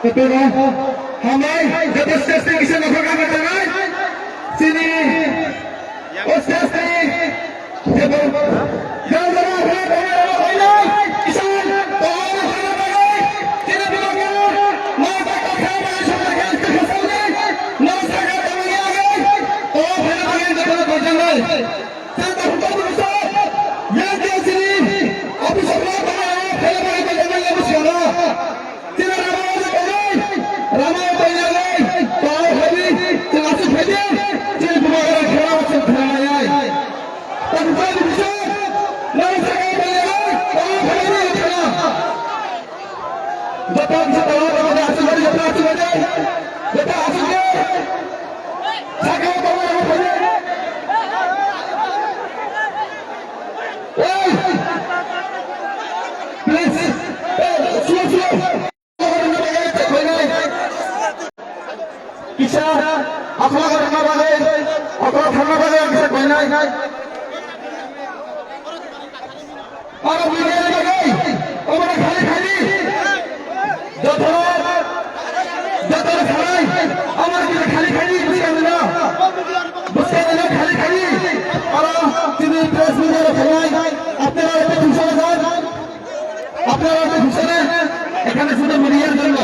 betul kan? Hamai jatuh sesi kisah nafkah bertangan sini Ustaz ni jangan Kisah apa karena balik apa karena balik bisa benar orang begini lagi orang kali jodoh kali orang kita kali bukan kali orang sini press media kali আপনারা এটা ঘোষণা দেন আপনারা এটা ঘোষণা এখানে শুধু মিডিয়ার জন্য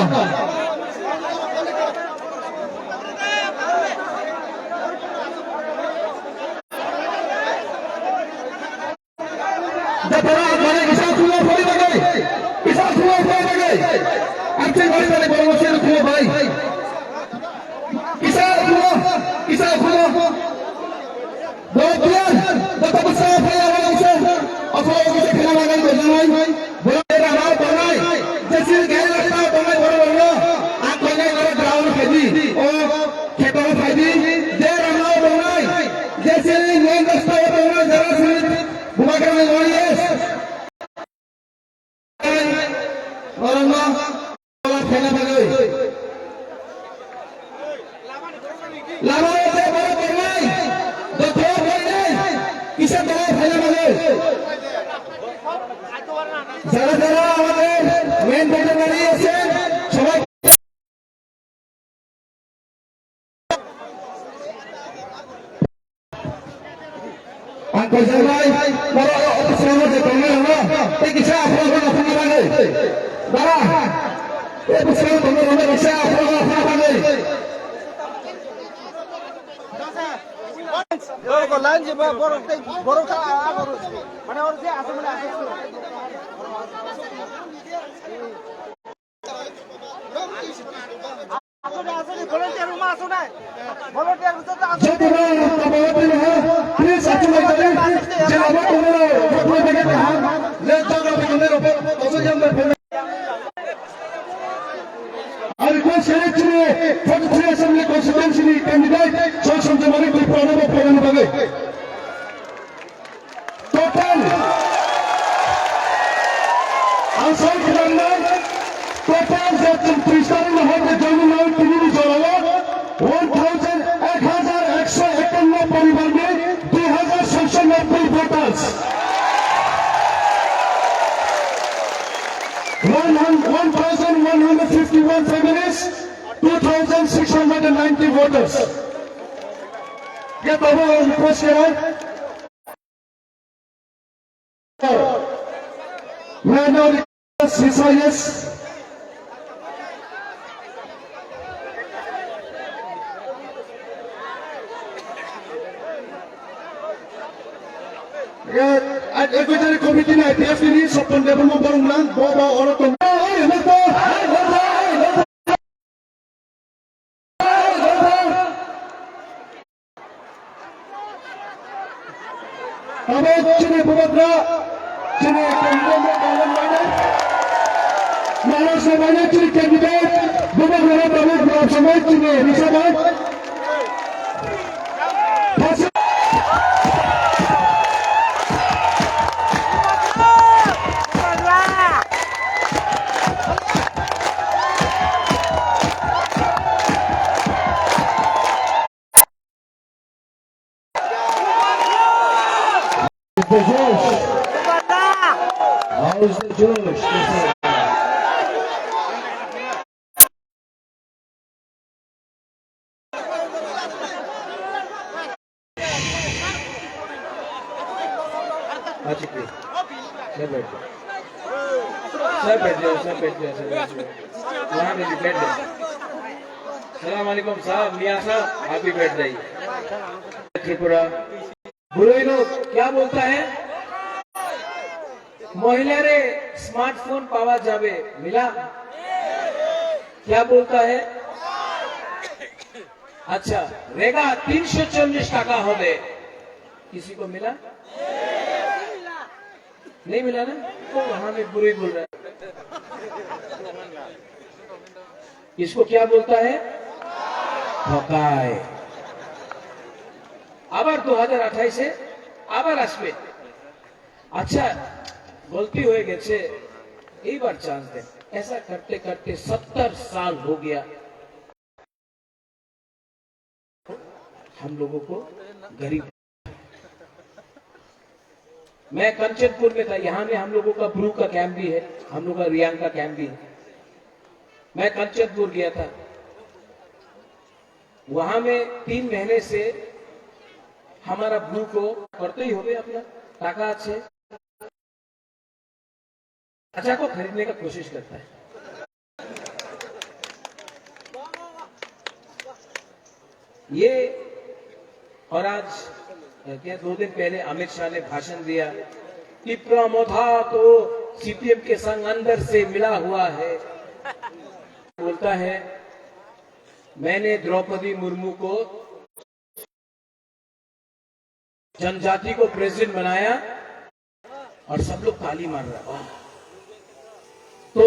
যারা যারা আমাদের মেন বোর্ডে দাঁড়িয়ে আছেন সবাই ভাই বড় অফিসের মধ্যে কমে হলো এই কিছু আপনাদের আপনারা ভাগে দাঁড়া এই পুষ্পের কমে হলো কিছু আপনারা আপনারা ভাগে বড় লাইন যে বড় কা মানে ওর যে আছে মানে আছে परिवार में 2690 वोटर्स 1151 families 2690 voters ये तो वो रिक्वेस्ट कर रहा है मैं no request Equity Committee na ITF ini sopon depan membangun bawa orang tu. Kami cini pemudra, cini kandidat dalam mana? Malah semuanya cini kandidat, bukan dalam berapa semua cini bisa baik. How's the Josh? अच्छा please सब बैठ जाओ, सब बैठ जाओ, सब बैठ जाओ, सब बैठ जाओ, वहाँ पे भी बैठ जाओ। सलाम वालेकुम साहब, मियाँ साहब आप भी बैठ जाइए। त्रिपुरा बुरे लोग क्या बोलता है, महिला रे स्मार्टफोन पावा जावे मिला, क्या बोलता है, अच्छा रेगा 340 टाका हो गए, किसी को मिला नहीं मिला ना, तो वहां में बुरे बोल रहा है। इसको क्या बोलता है, ठकाए। আবার 2028 আবার আসবে। अच्छा गलती हो गए, एक बार चांस दे। ऐसा करते करते 70 साल हो गया हम लोगों को गरीब। मैं कंचनपुर में था, यहाँ में हम लोगों का ब्रू का कैंप भी है, हम लोग का रियांग का कैंप भी है। मैं कंचनपुर गया था, वहां में 3 महीने से हमारा ब्रू को करते ही हो गए अपना टाका अच्छे अच्छा को खरीदने का कोशिश करता है। ये और आज क्या 2 दिन पहले अमित शाह ने भाषण दिया कि प्रमोथा तो सीपीएम के संग अंदर से मिला हुआ है। बोलता है मैंने द्रौपदी मुर्मू को जनजाति को प्रेसिडेंट बनाया और सब लोग ताली मार रहा है। तो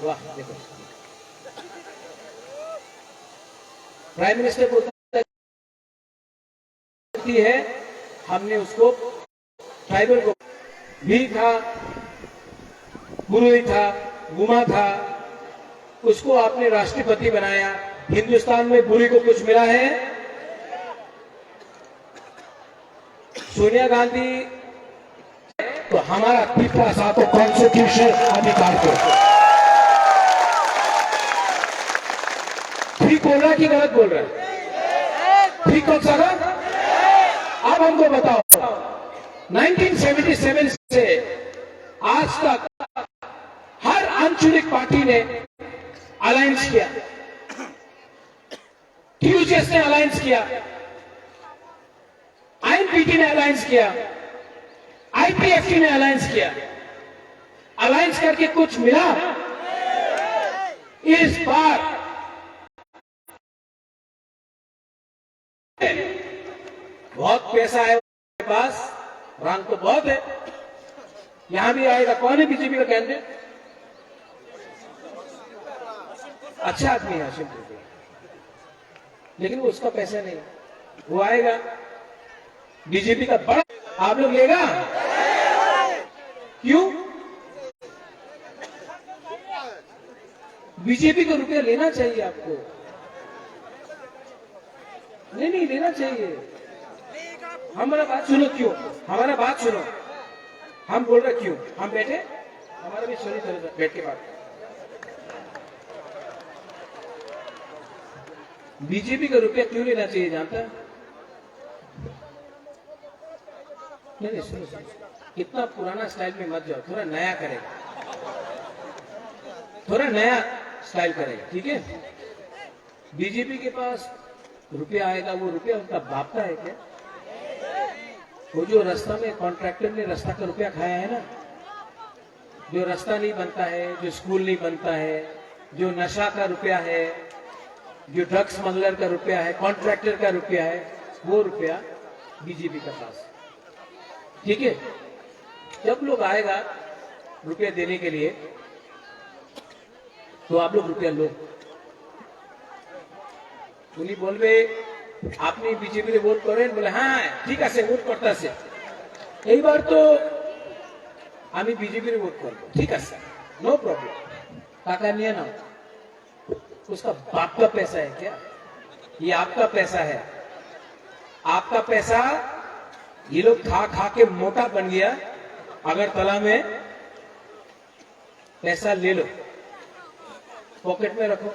वाह देखो, प्राइम मिनिस्टर बोलता है हमने उसको ट्राइबल को भी था, गुरु था, गुमा था, उसको आपने राष्ट्रपति बनाया। हिंदुस्तान में बुरी को कुछ मिला है? सोनिया गांधी तो हमारा तीसरा सातों कॉन्स्टिट्यूशन अधिकार को ठीक बोल रहा है कि गलत बोल रहा है? ठीक कौन सा गलत? अब हमको बताओ, 1977 से आज तक हर आंचलिक पार्टी ने अलायंस किया, टीयूजेस ने अलायंस किया, आईएनपीटी ने अलायंस किया, आईपीएफटी ने अलायंस किया। अलायंस करके कुछ मिला? इस बार बहुत पैसा है उनके पास, रंग तो बहुत है, यहां भी आएगा। कौन है बीजेपी का कैंडिडेट? अच्छा आदमी है आशिम त्रिपुरा, लेकिन वो उसका पैसा नहीं, वो आएगा बीजेपी का बड़ा, आप लोग लेगा क्यों? बीजेपी को रुपया लेना चाहिए आपको, नहीं लेना चाहिए। हमारा बात सुनो, क्यों हमारा बात सुनो, हम बोल रहे क्यों, हम बैठे, हमारा भी सुनी चलो बैठ के बात। बीजेपी का रुपया क्यों लेना चाहिए जानता है? नहीं सुनो, इतना पुराना स्टाइल में मत जाओ, थोड़ा नया करेगा, थोड़ा नया स्टाइल करेगा, ठीक है? बीजेपी के पास रुपया आएगा, वो रुपया उनका बाप का है क्या? वो जो रास्ता में कॉन्ट्रैक्टर ने रास्ता का रुपया खाया है ना, जो रास्ता नहीं बनता है, जो स्कूल नहीं बनता है, जो नशा का रुपया है, जो ड्रग्स स्मगलर का रुपया है, कॉन्ट्रैक्टर का रुपया है, वो रुपया बीजेपी का पास, ठीक है? जब लोग आएगा रुपया देने के लिए तो आप लोग रुपया लो, उन्हीं बोलबे আপনি বিজেপির ভোট করেন, বলে হ্যাঁ ঠিক আছে ভোট করতেছে, এইবার তো আমি বিজেপির ভোট করব, ঠিক আছে नो प्रॉब्लम, টাকা নিয়ে নাও। उसका बाप का पैसा है क्या? ये आपका पैसा है, आपका पैसा ये लोग खा खा के मोटा बन गया। अगरतला में पैसा ले लो, पॉकेट में रखो,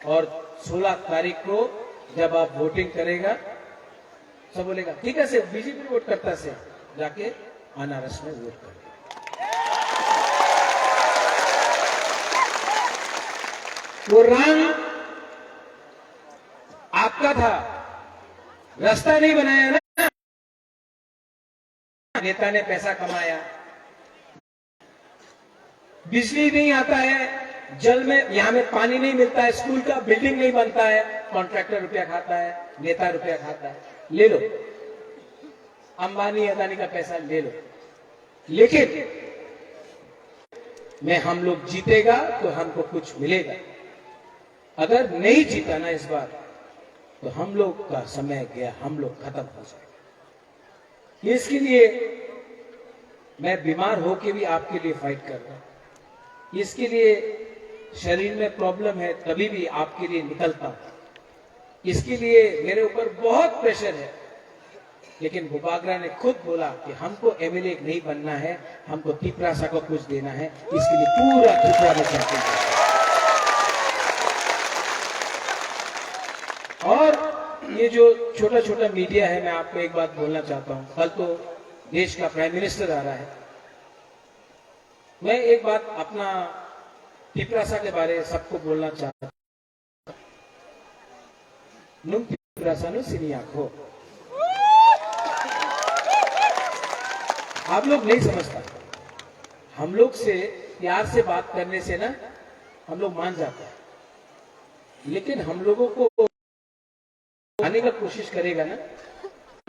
और 16 तारीख को जब आप वोटिंग करेगा सब बोलेगा ठीक है से बीजेपी वोट करता से जाके अनारस में वोट कर। वो रंग आपका था, रास्ता नहीं बनाया ना, नेता ने पैसा कमाया। बिजली नहीं आता है, जल में यहां में पानी नहीं मिलता है, स्कूल का बिल्डिंग नहीं बनता है, कॉन्ट्रैक्टर रुपया खाता है, नेता रुपया खाता है। ले लो अंबानी अदानी का पैसा ले लो, लेकिन मैं हम लोग जीतेगा तो हमको कुछ मिलेगा। अगर नहीं जीता ना इस बार तो हम लोग का समय गया, हम लोग खत्म हो जाएगा। इसके लिए मैं बीमार होके भी आपके लिए फाइट कर रहा हूं। इसके लिए शरीर में प्रॉब्लम है तभी भी आपके लिए निकलता हूं। इसके लिए मेरे ऊपर बहुत प्रेशर है, लेकिन भूपाग्रा ने खुद बोला कि हमको एमएलए नहीं बनना है, हमको तिपरासा को कुछ देना है। इसके लिए पूरा त्रिपुरा में चलते हैं। और ये जो छोटा छोटा मीडिया है, मैं आपको एक बात बोलना चाहता हूं। कल तो देश का प्राइम मिनिस्टर आ रहा है। मैं एक बात अपना तिपरासा के बारे में सबको बोलना चाहता हूं। नुम तिपरासा नु सिनियाखो, आप लोग नहीं समझता। हम लोग से प्यार से बात करने से ना हम लोग मान जाते हैं, लेकिन हम लोगों को आने का कोशिश करेगा ना,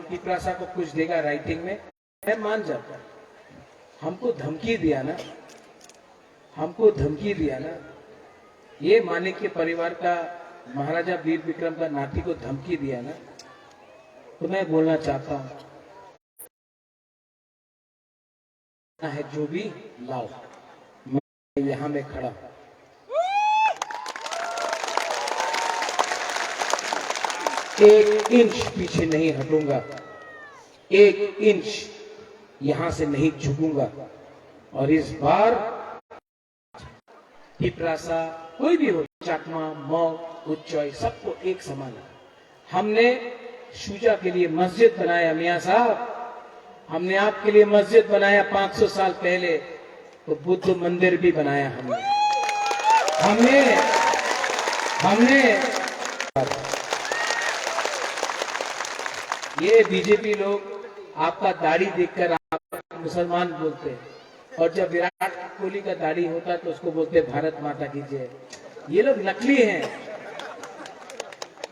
तिपरासा को कुछ देगा राइटिंग में, मैं मान जाता। हमको धमकी दिया ना, हमको धमकी दिया ना, ये मानिक के परिवार का महाराजा वीर विक्रम का नाती को धमकी दिया ना, तो मैं बोलना चाहता हूं है जो भी लाओ, मैं यहां में खड़ा हूं। एक इंच पीछे नहीं हटूंगा, एक इंच यहां से नहीं झुकूंगा। और इस बार तिपरासा कोई भी हो, चाकमा, मौ, उच्चौई, सबको एक समान है। हमने शुजा के लिए मस्जिद बनाया, मियां साहब हमने आपके लिए मस्जिद बनाया 500 साल पहले, तो बुद्ध मंदिर भी बनाया हमने ये बीजेपी लोग आपका दाढ़ी देखकर आप मुसलमान बोलते हैं, और जब विराट कोहली का दाढ़ी होता है तो उसको बोलते हैं भारत माता की जय। ये लोग नकली हैं।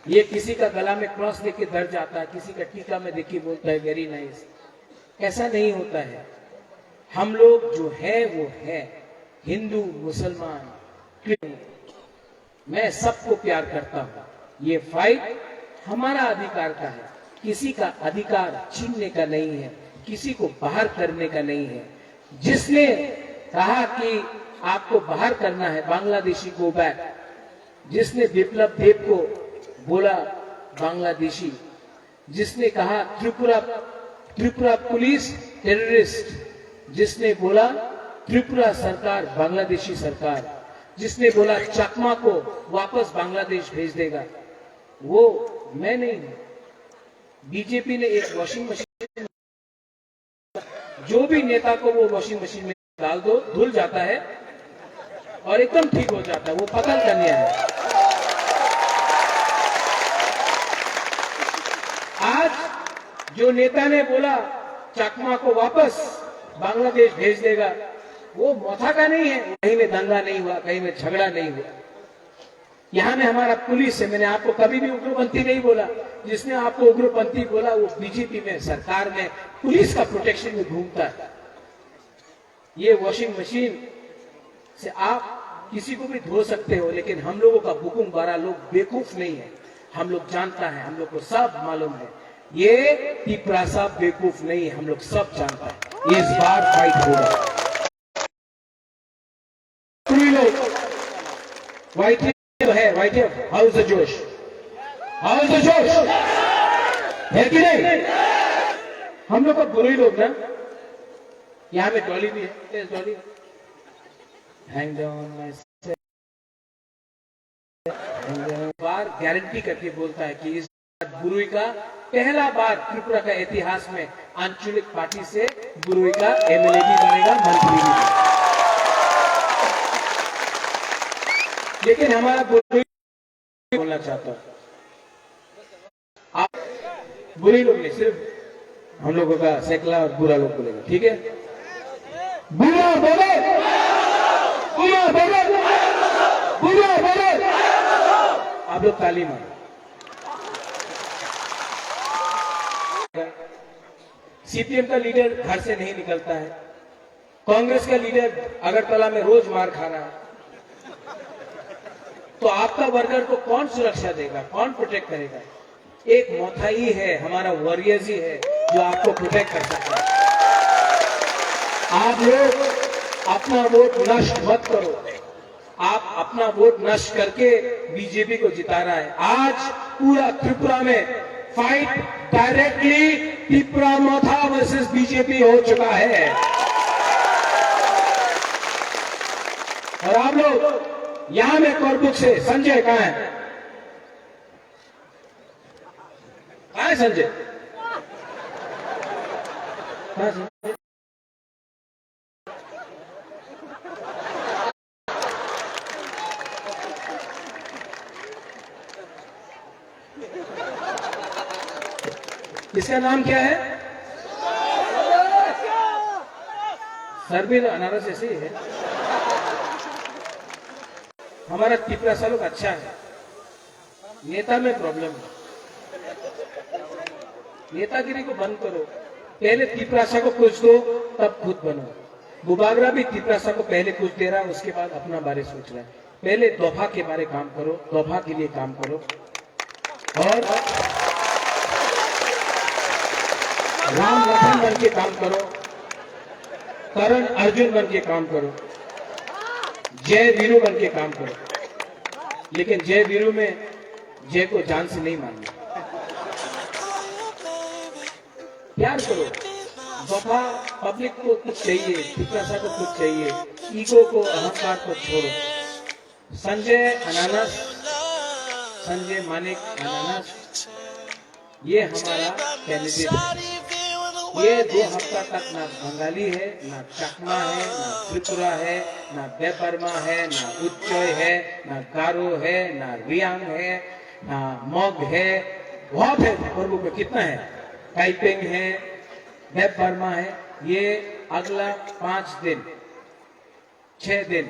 ये किसी का गला में क्रॉस देख के डर जाता है, किसी का टीका में देख के बोलता है वेरी नाइस। ऐसा नहीं होता है। हम लोग जो है वो है, हिंदू मुसलमान क्रिश्चियन, मैं सबको प्यार करता हूं। ये फाइट हमारा अधिकार का है, किसी का अधिकार छीनने का नहीं है, किसी को बाहर करने का नहीं है। जिसने कहा कि आपको बाहर करना है, बांग्लादेशी गो बैक, जिसने विप्लव देव को बोला बांग्लादेशी, जिसने कहा त्रिपुरा पुलिस टेररिस्ट, जिसने बोला त्रिपुरा सरकार बांग्लादेशी सरकार, जिसने बोला चकमा को वापस बांग्लादेश भेज देगा, वो मैं नहीं हूं। बीजेपी ने एक वॉशिंग मशीन, जो भी नेता को वो वॉशिंग मशीन में डाल दो, धुल जाता है और एकदम ठीक हो जाता है। वो पतन कन्या है। आज जो नेता ने बोला चकमा को वापस बांग्लादेश भेज देगा, वो मोथा का नहीं है। कहीं में दंगा नहीं हुआ, कहीं में झगड़ा नहीं हुआ। यहां में हमारा पुलिस है। मैंने आपको कभी भी उग्रपंथी नहीं बोला। जिसने आपको उग्रपंथी बोला वो बीजेपी में, सरकार में, पुलिस का प्रोटेक्शन में घूमता है। ये वॉशिंग मशीन से आप किसी को भी धो सकते हो, लेकिन हम लोगों का हुकुम 12 लोग बेवकूफ नहीं है। हम लोग जानता है, हम लोग को सब मालूम है। ये तिपरासा बेवकूफ नहीं है, हम लोग सब जानता है। इस बार फाइट होगा। व्हाइट है, व्हाइट है। हाउ इज द जोश? हाउ इज द जोश? है कि नहीं? हम लोग को बुरी लोग ना, यहां में डॉली भी है, डॉली हैंग डाउन बार गारंटी करके बोलता है कि इस बुरुई का पहला बार त्रिपुरा का इतिहास में आंचलिक पार्टी से बुरुई का एमएलए भी बनेगा, मंत्री भी बनेगा। लेकिन हमारा बुरुई बोलना चाहता हूं, आप बुरी लोग नहीं, सिर्फ हम लोगों का सैकला और बुरा लोग बोलेगा, ठीक है? बुरा बोलो, बुरा बोलो, बुरा बोलो, आप लोग ताली मारो। सीपीएम का लीडर घर से नहीं निकलता है, कांग्रेस का लीडर अगरतला में रोज मार खा रहा है, तो आपका वर्कर को कौन सुरक्षा देगा, कौन प्रोटेक्ट करेगा? एक मोथाई है, हमारा वॉरियर्स ही है जो आपको प्रोटेक्ट कर सकता है। आप लोग अपना वोट नष्ट मत करो, आप अपना वोट नष्ट करके बीजेपी को जिता रहा है। आज पूरा त्रिपुरा में फाइट डायरेक्टली त्रिपुरा मोथा वर्सेस बीजेपी हो चुका है, और आप लोग यहां में कोरबुक से संजय कहां है? कहां है संजय? कहां है संजय? इसका नाम क्या है? सरबीर अनारस ऐसे ही है। हमारा त्रिपुरा सा लोग अच्छा है, नेता में प्रॉब्लम है। नेतागिरी को बंद करो, पहले त्रिपुरासा को कुछ दो, तब खुद बनो। बुबागरा भी त्रिपुरासा को पहले कुछ दे रहा है, उसके बाद अपना बारे सोच रहा है। पहले दोफा के बारे काम करो, दोफा के लिए काम करो, और राम लखन बन के काम करो, करण अर्जुन बन के काम करो, जय वीरू बन के काम करो। लेकिन जय वीरू में जय को जान से नहीं मानना, प्यार करो। वफा पब्लिक को कुछ चाहिए, त्रिपुरासा को कुछ चाहिए, ईगो को, अहंकार को छोड़ो। संजय अनानस, संजय मानिक अनानस, ये हमारा कैंडिडेट है। ये 2 हफ्ता तक ना बंगाली है, ना चकमा है, ना त्रिपुरा है, ना बेपरमा है, ना उच्चय है, ना गारो है, ना रियांग है, ना मग है। बहुत है, पूर्व में कितना है? टाइपिंग है, बेपरमा है। ये अगला 5 दिन 6 दिन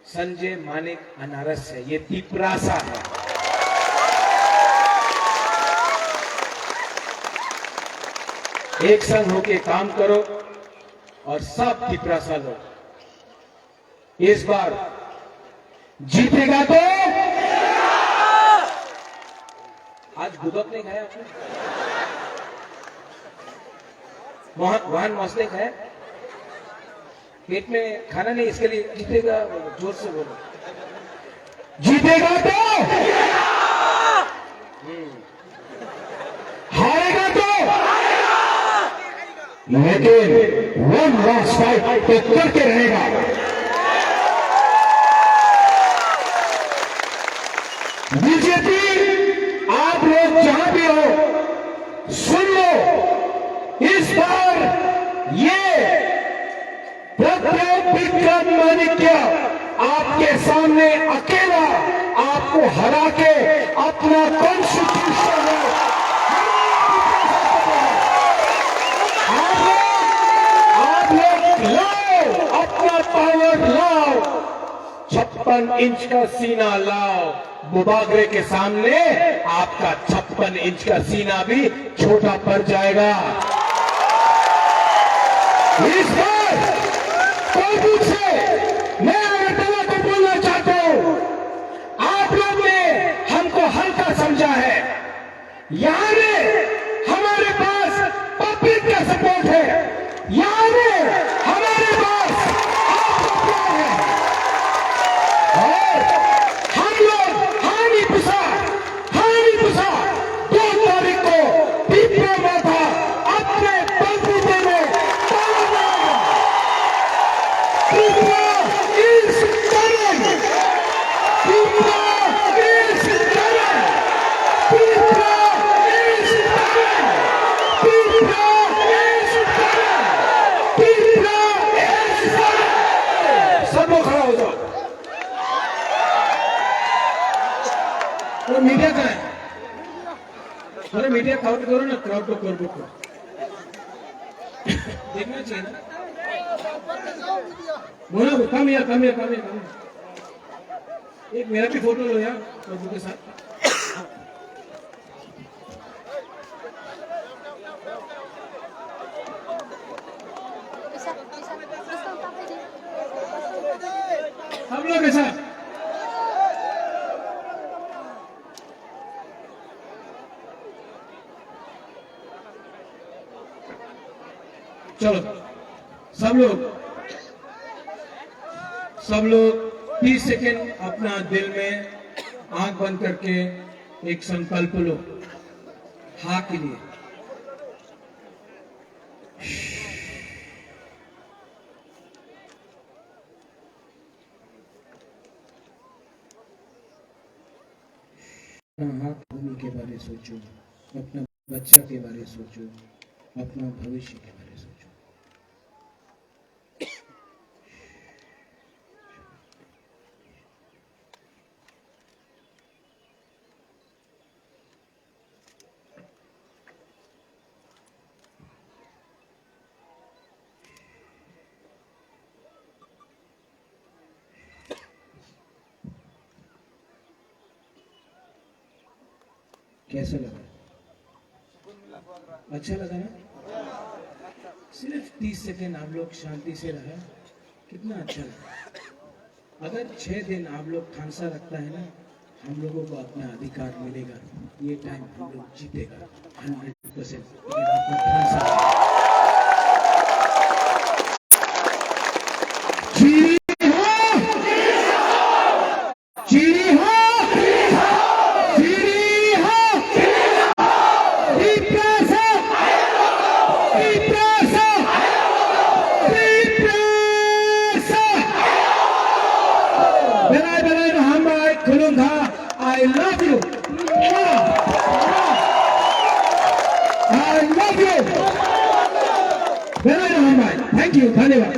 संजय मानिक अनारस है, ये त्रिपुरासा है। एक संग होके काम करो और सब त्रिपुरासा लोग इस बार जीतेगा। तो आज गुदक नहीं खाया आपने? वहां मसले खाया, पेट में खाना नहीं, इसके लिए जीतेगा। जोर से बोलो, जीतेगा तो, हारेगा तो, लेकिन वन लास्ट फाइट तो करके रहेगा। बीजेपी, आप लोग जहां भी हो, सुन लो, इस बार ये प्रत्येक विक्रम माणिक्य आपके सामने अकेला आपको हरा के अपना कॉन्स्टिट्यूशन आप लोग लाओ, अपना पावर लाओ, 56 इंच का सीना लाओ। बुबागरे के सामने आपका 56 इंच का सीना भी छोटा पड़ जाएगा। इस बार कोई से मैं अगरतला को बोलना चाहता हूं, आप लोग ने हमको हल्का समझा है। यहां में हमारे पास पब्लिक का सपोर्ट है, यहां में हमारे पास आपका प्यार है, और हम लोग हानि पुसा 2 तारीख को त्रिपुरा में था अपने बलबूते में Tripura is coming, Tripura is coming, Tripura is वो मीडिया का है, थोड़ा मीडिया काउंट करो ना, क्राउड को करो देखना चाहिए ना। मोना कम यार, कम यार, कम यार, कम यार। एक मेरा भी फोटो लो यार प्रभु के साथ। हम लोग ऐसा चलो सब लोग 30 सेकेंड अपना दिल में आंख बंद करके एक संकल्प लो हाँ के लिए। अपना भूमि के बारे सोचो, अपना बच्चा के बारे सोचो, अपना भविष्य के बारे सोचो। कैसा लगा? अच्छा लगा ना? सिर्फ 30 सेकेंड आप लोग शांति से रहे, कितना अच्छा लगा। अगर 6 दिन आप लोग ठानसा रखता है ना, हम लोगों को अपना अधिकार मिलेगा, ये टाइम हम लोग जीतेगा 100%। I love you. I love you. Thank you. धन्यवाद।